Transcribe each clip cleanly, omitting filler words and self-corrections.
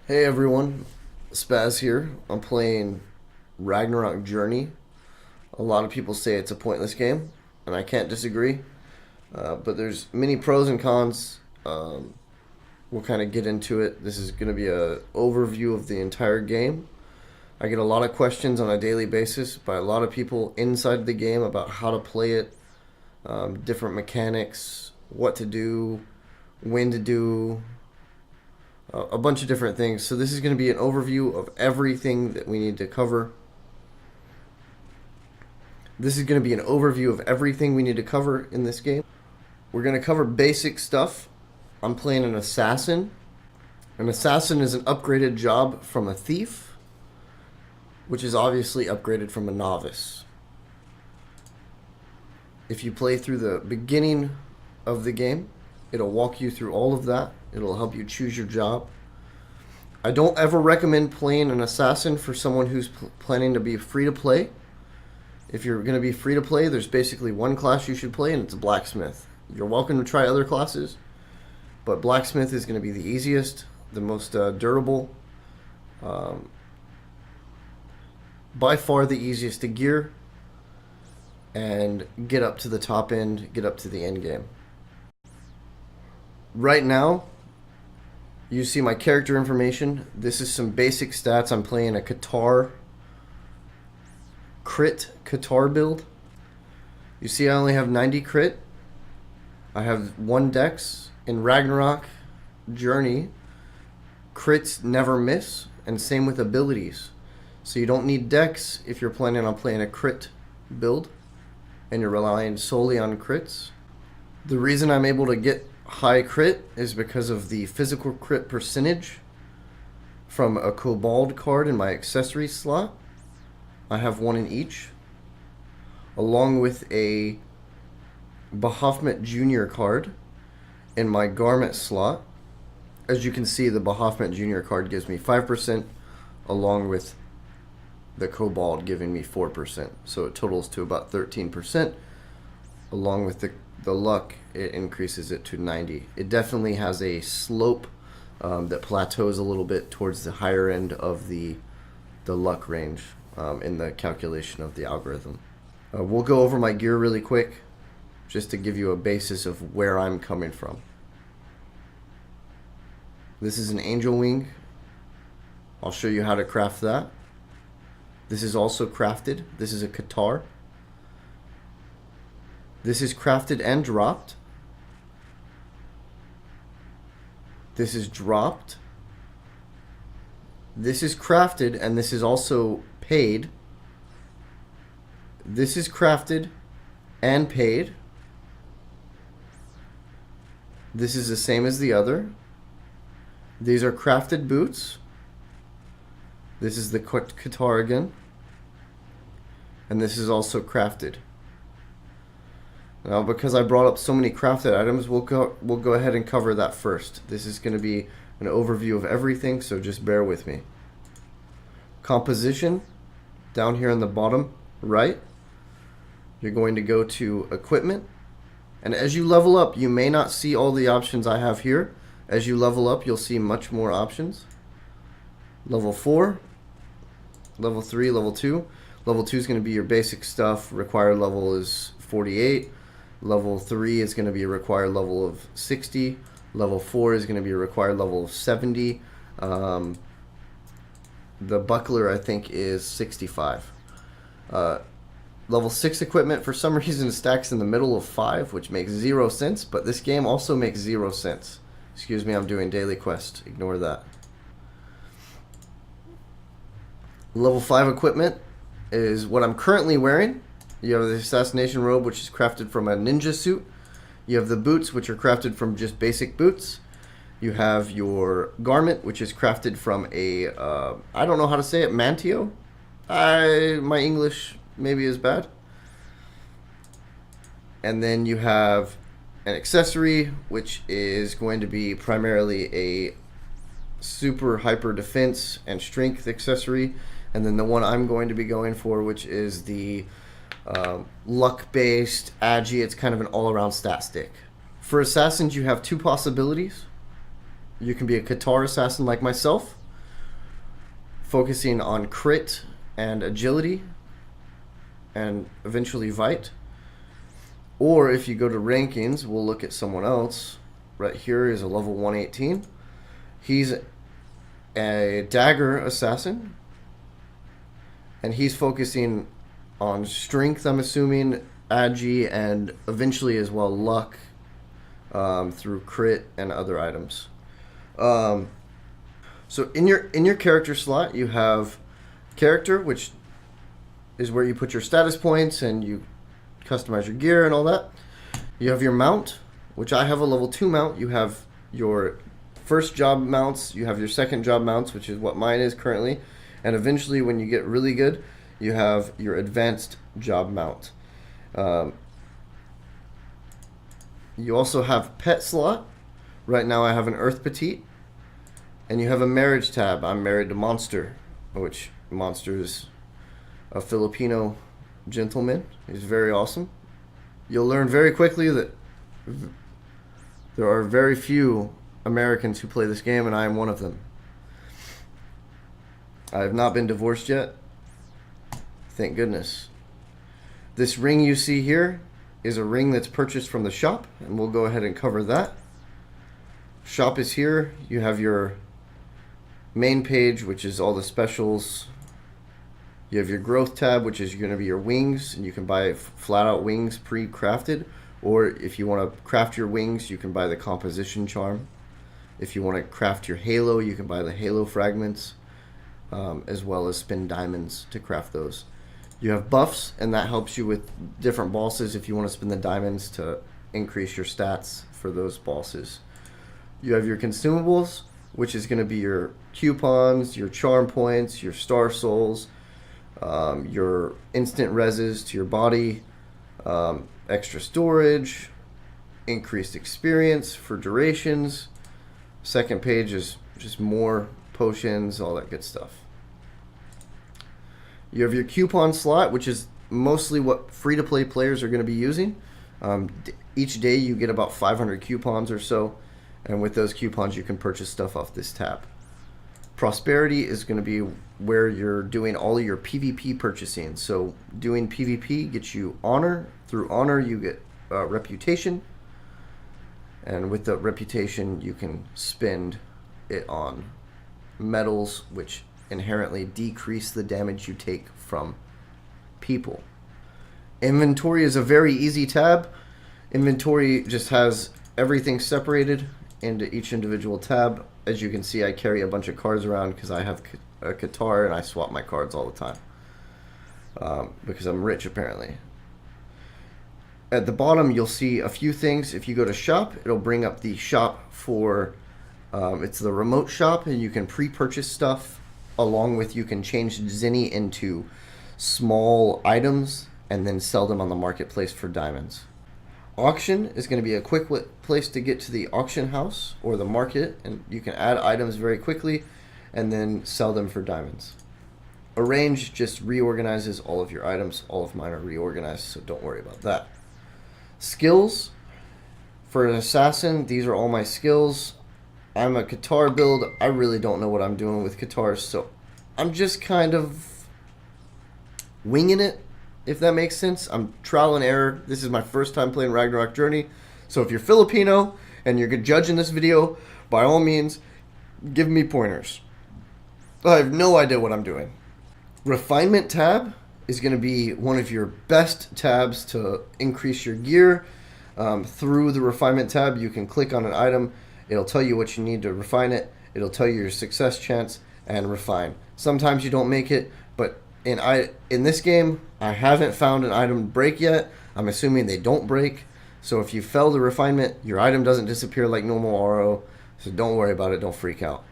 Hey everyone, Spaz here. I'm playing Ragnarok Journey. A lot of people say it's a pointless game, and I can't disagree. But there's many pros and cons. We'll kind of get into it. This is going to be a overview of the entire game. I get a lot of questions on a daily basis by a lot of people inside the game about how to play it, different mechanics, what to do, when to do, a bunch of different things. So this is going to be an overview of everything that we need to cover. This is going to be an overview of everything we need to cover in this game. We're going to cover basic stuff. I'm playing an assassin. An assassin is an upgraded job from a thief, which is obviously upgraded from a novice. If you play through the beginning of the game, it'll walk you through all of that. It'll help you choose your job. I don't ever recommend playing an assassin for someone who's planning to be free to play. If you're going to be free to play, there's basically one class you should play, and it's blacksmith. You're welcome to try other classes, but blacksmith is going to be the easiest, the most durable, by far the easiest to gear and get up to the top end, get up to the end game. Right now, you see my character information. This is some basic stats. I'm playing a crit build. You see I only have 90 crit. I have 1 dex. In Ragnarok Journey, crits never miss, and same with abilities. So you don't need dex if you're planning on playing a crit build and you're relying solely on crits. The reason I'm able to get high crit is because of the physical crit percentage from a kobold card in my accessory slot. I have 1 in each, along with a Baphomet Junior card in my garment slot. As you can see, the Baphomet Junior card gives me 5%, along with the kobold giving me 4%. So it totals to about 13%. Along with the luck, it increases it to 90. It definitely has a slope that plateaus a little bit towards the higher end of the luck range in the calculation of the algorithm. We'll go over my gear really quick just to give you a basis of where I'm coming from. This is an angel wing. I'll show you how to craft that. This is also crafted. This is a Qatar. This is crafted and dropped. This is dropped. This is crafted, and this is also paid. This is crafted and paid. This is the same as the other. These are crafted boots. This is the Qatar again. And this is also crafted. Now, because I brought up so many crafted items, we'll go ahead and cover that first. This is going to be an overview of everything, so just bear with me. Composition, down here on the bottom right, you're going to go to equipment. And as you level up, you may not see all the options I have here. As you level up, you'll see much more options. Level 4, level 3, level 2. Level 2 is going to be your basic stuff. Required level is 48. Level 3 is going to be a required level of 60. Level 4 is going to be a required level of 70. The buckler, I think, is 65. Level 6 equipment, for some reason, stacks in the middle of 5, which makes 0 sense, but this game also makes 0 sense. Excuse me, I'm doing daily quest. Ignore that. Level 5 equipment is what I'm currently wearing. You have the assassination robe, which is crafted from a ninja suit. You have the boots, which are crafted from just basic boots. You have your garment, which is crafted from a, I don't know how to say it, mantio? My English maybe is bad. And then you have an accessory, which is going to be primarily a super hyper defense and strength accessory. And then the one I'm going to be going for, which is the luck-based agi. It's kind of an all-around stat stick. For assassins, you have 2 possibilities. You can be a Qatar assassin like myself, focusing on crit and agility and eventually Vite. Or if you go to rankings, we'll look at someone else. Right here is a level 118. He's a dagger assassin, and he's focusing on strength, I'm assuming, agi, and eventually as well luck through crit and other items. So in your character slot, you have character, which is where you put your status points and you customize your gear and all that. You have your mount, which I have a level 2 mount. You have your first job mounts, you have your second job mounts, which is what mine is currently, and eventually when you get really good, you have your advanced job mount. You also have pet slot. Right now I have an Earth Petite, and you have a marriage tab. I'm married to Monster, which Monster is a Filipino gentleman. He's very awesome. You'll learn very quickly that there are very few Americans who play this game, and I am one of them. I have not been divorced yet. Thank goodness. This ring you see here is a ring that's purchased from the shop, and we'll go ahead and cover that. Shop is here. You have your main page, which is all the specials. You have your growth tab, which is going to be your wings, and you can buy flat out wings pre-crafted, or if you want to craft your wings, you can buy the composition charm. If you want to craft your halo, you can buy the halo fragments, as well as spin diamonds to craft those. You have buffs, and that helps you with different bosses if you want to spin the diamonds to increase your stats for those bosses. You have your consumables, which is going to be your coupons, your charm points, your star souls, your instant reses to your body, extra storage, increased experience for durations. Second page is just more potions, all that good stuff. You have your coupon slot, which is mostly what free-to-play players are going to be using. Each day you get about 500 coupons or so, and with those coupons you can purchase stuff off this tab. Prosperity is going to be where you're doing all of your PvP purchasing. So doing PvP gets you honor. Through honor you get reputation, and with the reputation you can spend it on medals, which inherently decrease the damage you take from people. Inventory is a very easy tab. Inventory just has everything separated into each individual tab. As you can see, I carry a bunch of cards around because I have a Qatar and I swap my cards all the time because I'm rich apparently. At the bottom you'll see a few things. If you go to shop, it'll bring up the shop for it's the remote shop, and you can pre-purchase stuff, along with you can change Zinni into small items and then sell them on the marketplace for diamonds. Auction is going to be a quick place to get to the auction house or the market, and you can add items very quickly and then sell them for diamonds. Arrange just reorganizes all of your items. All of mine are reorganized, so don't worry about that. Skills. For an assassin, these are all my skills. I'm a Qatar build. I really don't know what I'm doing with Qatars, so I'm just kind of winging it, if that makes sense. I'm trial and error. This is my first time playing Ragnarok Journey, so if you're Filipino and you're judging this video, by all means, give me pointers. I have no idea what I'm doing. Refinement tab is going to be one of your best tabs to increase your gear. Through the refinement tab, you can click on an item. It'll tell you what you need to refine it. It'll tell you your success chance and refine. Sometimes you don't make it, but in this game, I haven't found an item break yet. I'm assuming they don't break. So if you fail the refinement, your item doesn't disappear like normal RO. So don't worry about it. Don't freak out.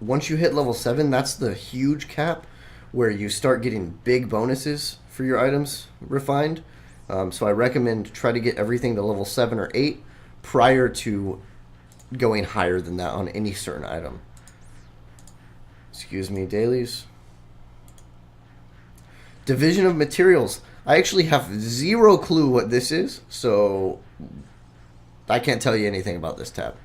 Once you hit level 7, that's the huge cap where you start getting big bonuses for your items refined. So I recommend try to get everything to level 7 or 8 prior to going higher than that on any certain item. Excuse me, dailies. Division of materials. I actually have zero clue what this is, so I can't tell you anything about this tab.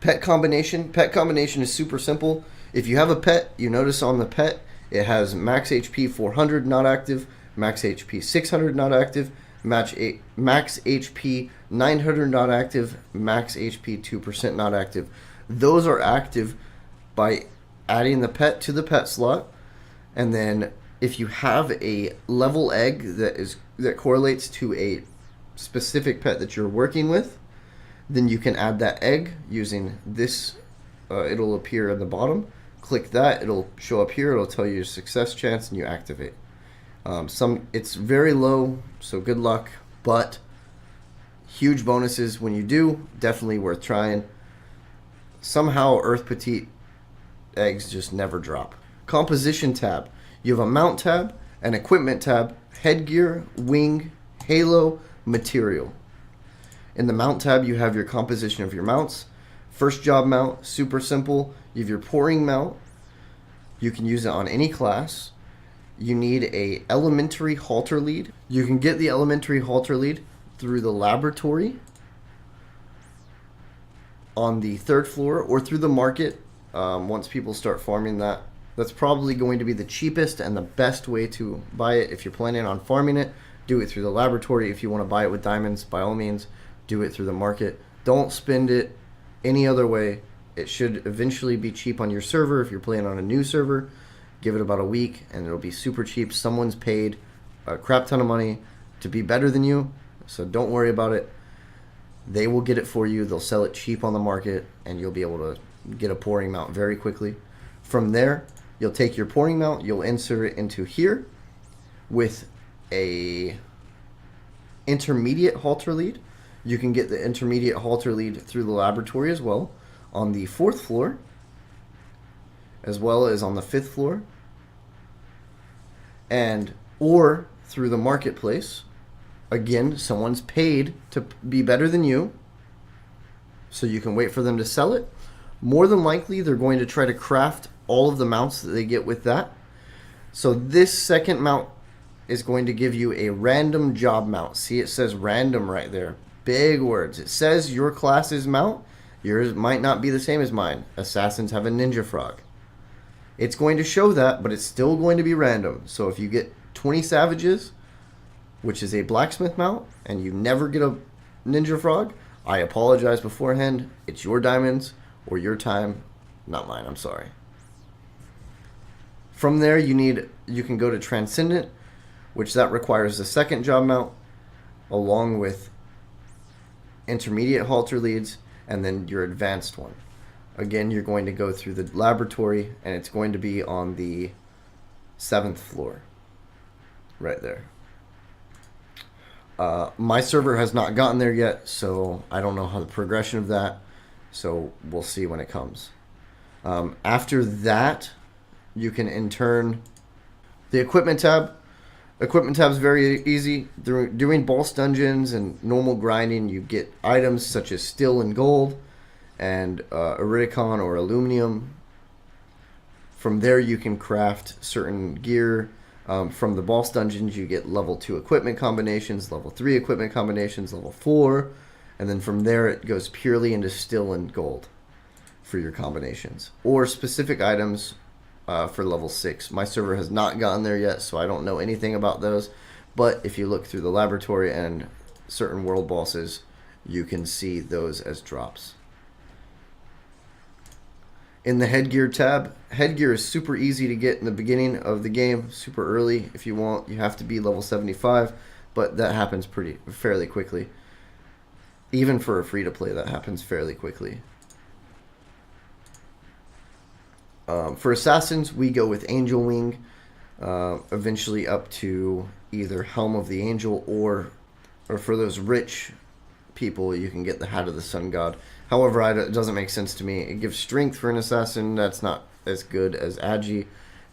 Pet combination. Pet combination is super simple. If you have a pet, you notice on the pet it has max HP 400 not active, max HP 600 not active, max HP 900 not active, max HP 2% not active. Those are active by adding the pet to the pet slot, and then if you have a level egg that correlates to a specific pet that you're working with, then you can add that egg using this. It'll appear at the bottom. Click that, it'll show up here, it'll tell you your success chance, and you activate. It's very low, so good luck, but huge bonuses when you do. Definitely worth trying. Somehow Earth Petite eggs just never drop. Composition tab. You have a mount tab, an equipment tab, headgear, wing, halo, material. In the mount tab, you have your composition of your mounts. First job mount, super simple. You have your pouring mount. You can use it on any class. You need a elementary halter lead. You can get the elementary halter lead through the laboratory on the 3rd floor or through the market. Once people start farming that, that's probably going to be the cheapest and the best way to buy it. If you're planning on farming it, do it through the laboratory. If you want to buy it with diamonds, by all means, do it through the market. Don't spend it any other way. It should eventually be cheap on your server. If you're playing on a new server, give it about a week and it'll be super cheap. Someone's paid a crap ton of money to be better than you, so don't worry about it. They will get it for you. They'll sell it cheap on the market, and you'll be able to get a pouring mount very quickly. From there, you'll take your pouring mount, you'll insert it into here with a intermediate halter lead. You can get the intermediate halter lead through the laboratory as well on the 4th floor, as well as on the 5th floor, and or through the marketplace. Again, someone's paid to be better than you, so you can wait for them to sell it. More than likely, they're going to try to craft all of the mounts that they get with that. So this second mount is going to give you a random job mount. See, it says random right there. Big words. It says your class's mount. Yours might not be the same as mine. Assassins have a ninja frog. It's going to show that, but it's still going to be random. So if you get 20 savages, which is a blacksmith mount, and you never get a ninja frog, I apologize beforehand. It's your diamonds or your time, not mine. I'm sorry. From there, you can go to Transcendent, which that requires the second job mount, along with intermediate halter leads, and then your advanced one. Again, you're going to go through the laboratory, and it's going to be on the 7th floor, right there. My server has not gotten there yet, so I don't know how the progression of that, so we'll see when it comes. After that, you can in turn the equipment tab. Equipment tab is very easy. Doing boss dungeons and normal grinding, you get items such as steel and gold and iridicon or aluminum. From there, you can craft certain gear. From the boss dungeons, you get level 2 equipment combinations, level 3 equipment combinations, level 4, and then from there it goes purely into steel and gold for your combinations. Or specific items for level 6. My server has not gotten there yet, so I don't know anything about those, but if you look through the laboratory and certain world bosses, you can see those as drops. In the headgear tab, headgear is super easy to get in the beginning of the game, super early. If you want, you have to be level 75, but that happens fairly quickly. Even for a free-to-play, that happens fairly quickly. For assassins, we go with Angel Wing, eventually up to either Helm of the Angel, or for those rich people, you can get the Hat of the Sun God. However, it doesn't make sense to me. It gives strength for an assassin. That's not as good as Agi,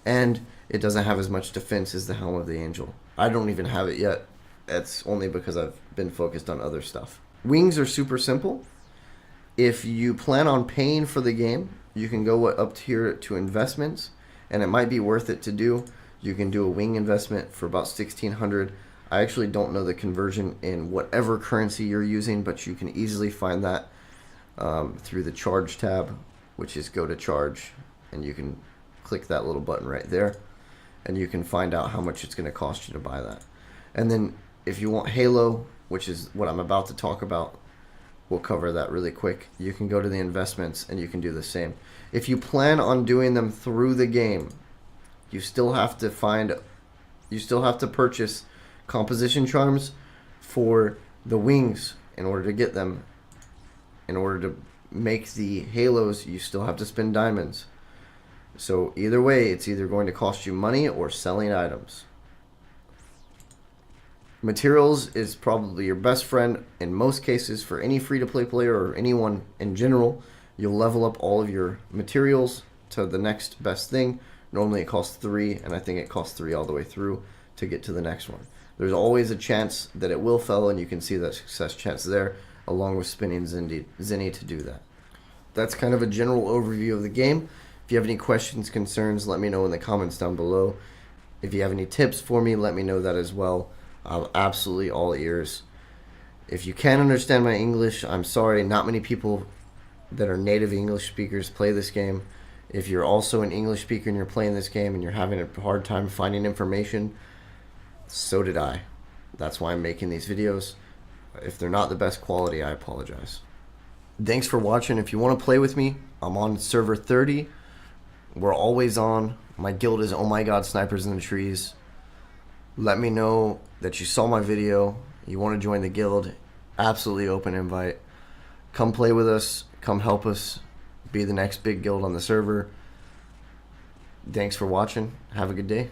and it doesn't have as much defense as the Helm of the Angel. I don't even have it yet. That's only because I've been focused on other stuff. Wings are super simple. If you plan on paying for the game, you can go up here to investments, and it might be worth it to do. You can do a wing investment for about 1,600. I actually don't know the conversion in whatever currency you're using, but you can easily find that. through the charge tab, which is go to charge, and you can click that little button right there, and you can find out how much it's going to cost you to buy that. And then if you want Halo, which is what I'm about to talk about, we'll cover that really quick. You can go to the investments and you can do the same. If you plan on doing them through the game, you still have to purchase composition charms for the wings in order to get them. In order to make the halos, you still have to spend diamonds. So either way, it's either going to cost you money or selling items. Materials is probably your best friend in most cases for any free-to-play player or anyone in general. You'll level up all of your materials to the next best thing. Normally it costs 3, and I think it costs 3 all the way through to get to the next one. There's always a chance that it will fail, and you can see that success chance there, along with spinning Zinni to do that. That's kind of a general overview of the game. If you have any questions, concerns, let me know in the comments down below. If you have any tips for me, let me know that as well. I'm absolutely all ears. If you can't understand my English, I'm sorry. Not many people that are native English speakers play this game. If you're also an English speaker and you're playing this game and you're having a hard time finding information, so did I. That's why I'm making these videos. If they're not the best quality, I apologize. Thanks for watching. If you want to play with me, I'm on server 30. We're always on. My guild is Oh My God Snipers in the Trees. Let me know that you saw my video, you want to join the guild. Absolutely open invite. Come play with us. Come help us be the next big guild on the server. Thanks for watching. Have a good day.